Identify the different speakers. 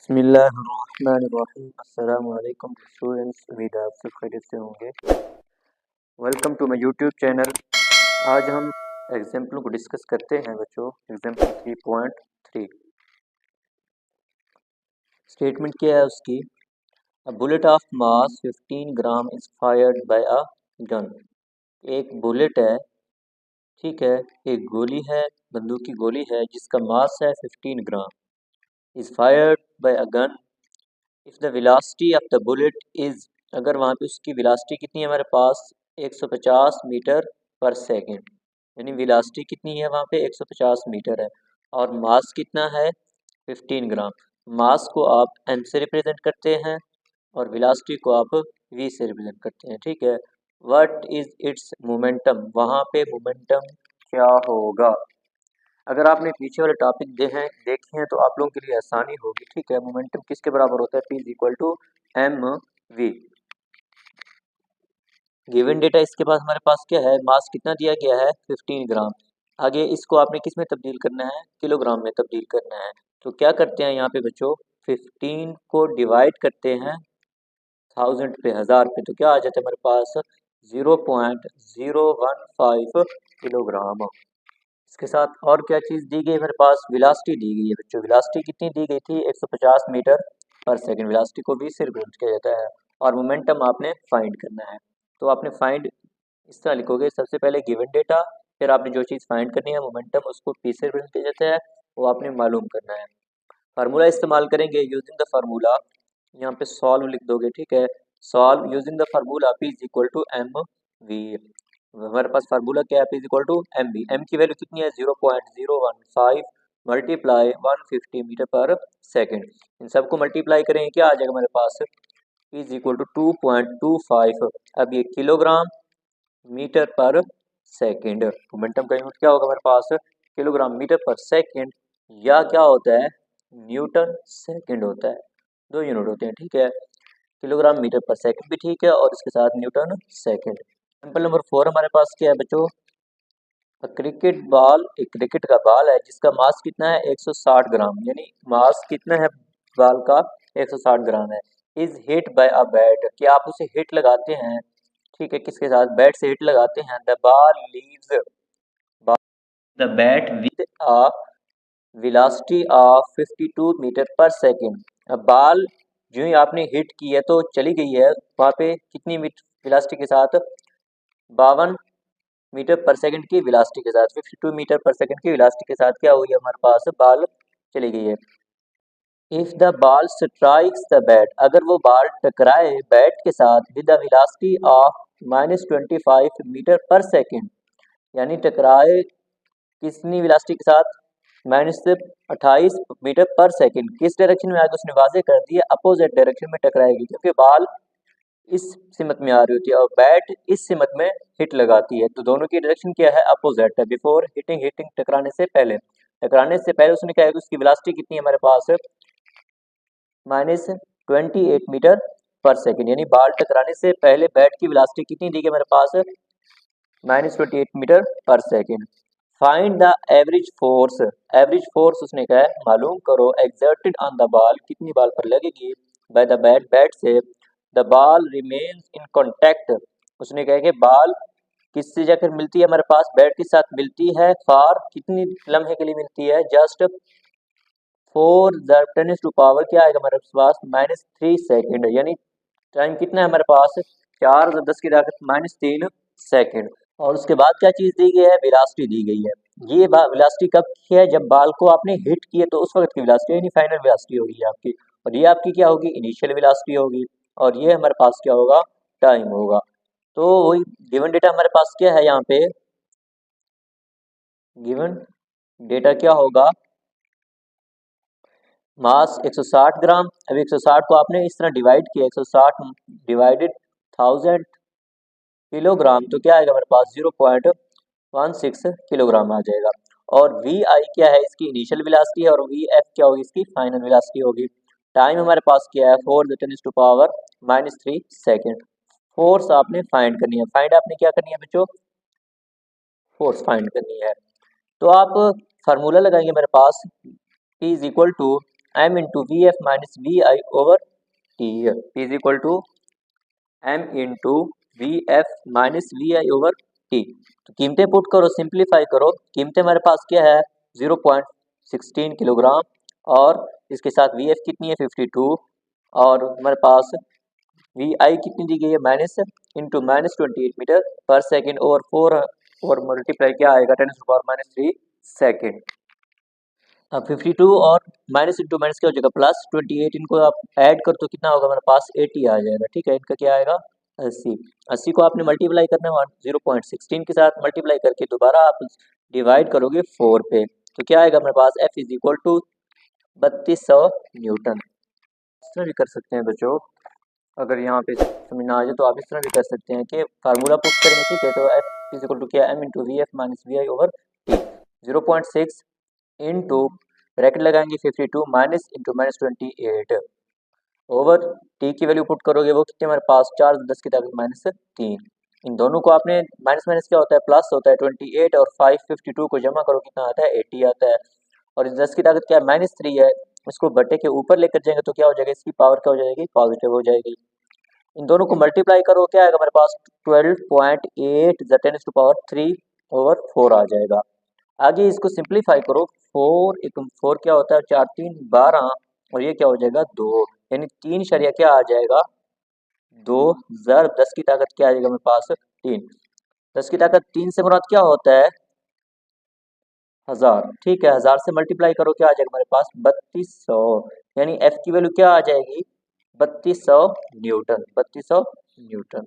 Speaker 1: बिस्मिल्लाहिर्रहमानिर्रहीम। अस्सलामु अलैकुम स्टूडेंट्स, उम्मीद है आप सब खैरियत से होंगे। Welcome to my YouTube channel. आज हम एग्जाम्पल को डिस्कस करते हैं बच्चों। एग्जाम्पल 3.3 स्टेटमेंट क्या है उसकी? A bullet of mass 15 gram is fired by a gun. एक बुलेट है, ठीक है, एक गोली है, बंदूक की गोली है जिसका मास है 15 gram. Is fired by a gun if the velocity of the bullet is, अगर वहाँ पे उसकी वेलोसिटी कितनी है हमारे पास 150 मीटर पर सेकेंड, यानी वेलोसिटी कितनी है वहाँ पे 150 मीटर है, और मास कितना है 15 ग्राम। मास को आप m से रिप्रेजेंट करते हैं और वेलोसिटी को आप v से रिप्रेजेंट करते हैं, ठीक है। व्हाट इज इट्स मोमेंटम, वहाँ पे मोमेंटम क्या होगा? अगर आपने पीछे वाले टॉपिक देखे हैं तो आप लोगों के लिए आसानी होगी, ठीक है। मोमेंटम किसके बराबर होता है? P is equal to M V. Given data इसके पास हमारे पास क्या है? मास कितना दिया गया है 15 ग्राम। आगे इसको आपने किस में तब्दील करना है? किलोग्राम में तब्दील करना है। तो क्या करते हैं यहाँ पे बच्चों, 15 को डिवाइड करते हैं 1000 पे, 1000 पे, तो क्या आ जाता है हमारे पास 0.015 किलोग्राम। इसके साथ और क्या चीज़ दी गई हमारे पास? वेलोसिटी दी गई है बच्चों। वेलोसिटी कितनी दी गई थी? 150 मीटर पर सेकंड। वेलोसिटी को v से रिप्रेजेंट किया जाता है, और मोमेंटम आपने फाइंड करना है। तो आपने फाइंड इस तरह लिखोगे, सबसे पहले गिवन डेटा, फिर आपने जो चीज़ फाइंड करनी है मोमेंटम, उसको p से रिप्रेजेंट किया जाता है, वो आपने मालूम करना है। फार्मूला इस्तेमाल करेंगे यूजिंग द फार्मूला, यहाँ पे सॉल्व लिख दोगे, ठीक है। Solve using the formula p is equal to M V. हमारे पास फार्मूला क्या है? p is equal to M V. एम की वैल्यू कितनी है? 0.015 मल्टीप्लाई 150 मीटर पर सेकेंड। इन सबको मल्टीप्लाई करेंगे, क्या आ जाएगा हमारे पास? p is equal to 2.25। अब ये kilogram metre per second, momentum का यूनिट क्या होगा हमारे पास? किलोग्राम मीटर पर सेकेंड, या क्या होता है? न्यूटन सेकेंड होता है। दो यूनिट होते हैं, ठीक है। किलोग्राम मीटर पर सेकंड भी ठीक है, और इसके साथ न्यूटन सेकंड। एग्जाम्पल नंबर 4 हमारे पास क्या है बच्चों? क्रिकेट बॉल, एक क्रिकेट का बॉल है जिसका मास कितना है 160 ग्राम, यानी मास कितना है बॉल का 160 ग्राम है। Is hit by a bat, कि आप उसे हिट लगाते हैं, ठीक है, किसके साथ? बैट से हिट लगाते हैं। The ball leaves the bat with a velocity of 52 metre per second. अब बॉल जो ही आपने हिट की है तो चली गई है वहाँ पे कितनी वेलोसिटी के साथ? 52 मीटर पर सेकंड की वेलोसिटी के साथ, 52 मीटर पर सेकंड की वेलोसिटी के साथ क्या हुई है हमारे पास? बॉल चली गई है। If the ball strikes the bat, अगर वो बॉल टकराए बैट के साथ with the velocity of -25 metre per second, यानी टकराए कितनी वेलोसिटी के साथ? -28 मीटर पर सेकंड। किस डायरेक्शन में आएगा? उसने वाजे कर दिया अपोजिट डायरेक्शन में टकराएगी, क्योंकि बॉल इस सिमत में आ रही होती है और बैट इस सिमत में हिट लगाती है, तो दोनों की डायरेक्शन क्या है? अपोजिट है। बिफोर हिटिंग, हिटिंग टकराने से पहले, टकराने से पहले उसने क्या है? उसकी वेलोसिटी कितनी है हमारे पास? -28 मीटर पर सेकंड, यानी बॉल टकराने से पहले बैट की वेलोसिटी कितनी दी गई हमारे पास? -28 metre per second. Find the average force, average force उसने कहा है मालूम करो, एक्सर्टेड ऑन द बॉल, कितनी बॉल पर लगेगी? बाय द बैट, बैट से। The ball remains in contact, उसने कहा कि बॉल किससे जाकर मिलती है हमारे पास? बैट के साथ मिलती है। फॉर कितनी लम्हे के लिए मिलती है? जस्ट 4 × 10⁻⁴ क्या आएगा हमारे पास? -3 सेकेंड, यानी टाइम कितना है हमारे पास? 4 × 10 की ताकत -3 सेकेंड। और उसके बाद क्या चीज़ दी गई है? वेलोसिटी दी गई है। ये वेलोसिटी कब की है? जब बॉल को आपने हिट किए तो उस वक्त की वेलोसिटी, यानी फाइनल वेलोसिटी होगी आपकी, और ये आपकी क्या होगी? इनिशियल वेलोसिटी होगी, और ये हमारे पास क्या होगा? टाइम होगा। तो वही गिवन डेटा हमारे पास क्या है यहाँ पे? गिवन डेटा क्या होगा? मास 160 ग्राम। अब 160 को आपने इस तरह डिवाइड किया, 160 डिवाइडेड 1000 किलोग्राम, तो क्या आएगा हमारे पास? 0.16 किलोग्राम आ जाएगा। और वी आई क्या है? इसकी इनिशियल वेलोसिटी है, और वी एफ क्या होगी? इसकी फाइनल वेलोसिटी होगी। टाइम हमारे पास क्या है? 4 × 10⁻³ सेकेंड। फोर्स आपने फाइंड करनी है। फाइंड आपने क्या करनी है बच्चों? फोर्स फाइंड करनी है। तो आप फार्मूला लगाएंगे मेरे पास, P is equal to M into V F minus V I over T. P is equal to M into V F minus V I over T. तो कीमतें पुट करो, सिंप्लीफाई करो। कीमतें हमारे पास क्या है 0.16 किलोग्राम, और इसके साथ वी एफ कितनी है 52, और हमारे पास वी आई कितनी दी गई है minus into minus 28 metre per second over 4, और मल्टीप्लाई क्या आएगा 10⁻³ सेकेंड। अब 52 और माइनस इंटू माइनस क्या हो जाएगा प्लस 28, इनको आप ऐड कर तो कितना होगा हमारे पास 80 आ जाएगा। ठीक है, इनका क्या आएगा 80। 80 को आपने मल्टीप्लाई करना है 0.16 के साथ, मल्टीप्लाई करके दोबारा आप डिवाइड करोगे 4 पे, तो क्या आएगा हमारे पास F is equal to 3200 newton. इस तरह भी कर सकते हैं बच्चों, अगर यहाँ पे समझ ना आ जाए तो आप इस तरह भी कर सकते हैं कि फार्मूला पुट करेंगे। ठीक है, तो एफ इज इक्वल टू क्या M into V F minus V I over T. 0.6 into bracket लगाएंगे 52 minus into minus 28 over T की वैल्यू पुट करोगे वो कितने हमारे पास 4 10 की ताकत माइनस 3। इन दोनों को आपने माइनस माइनस क्या होता है प्लस होता है 28, और 552 को जमा करो कितना आता है 80 आता है, और इस 10 की ताकत क्या है -3 है, इसको बटे के ऊपर लेकर जाएंगे तो क्या हो जाएगा इसकी पावर क्या हो जाएगी पॉजिटिव हो जाएगी। इन दोनों को मल्टीप्लाई करो क्या आएगा हमारे पास 12.8 10⁻³ ओवर 4 आ जाएगा। आगे इसको सिंप्लीफाई करो, 4 एक 4 क्या होता है 4 3 12, और ये क्या हो जाएगा 2, यानी 3 शरिया क्या आ जाएगा 2 ज़र 10 की ताकत क्या आ जाएगा हमारे पास 3। 10 की ताकत 3 से मुराद क्या होता है 1000। ठीक है, 1000 से मल्टीप्लाई करो क्या आ जाएगा हमारे पास 3200, यानी एफ की वैल्यू क्या आ जाएगी 3200 न्यूटन, 3200 न्यूटन।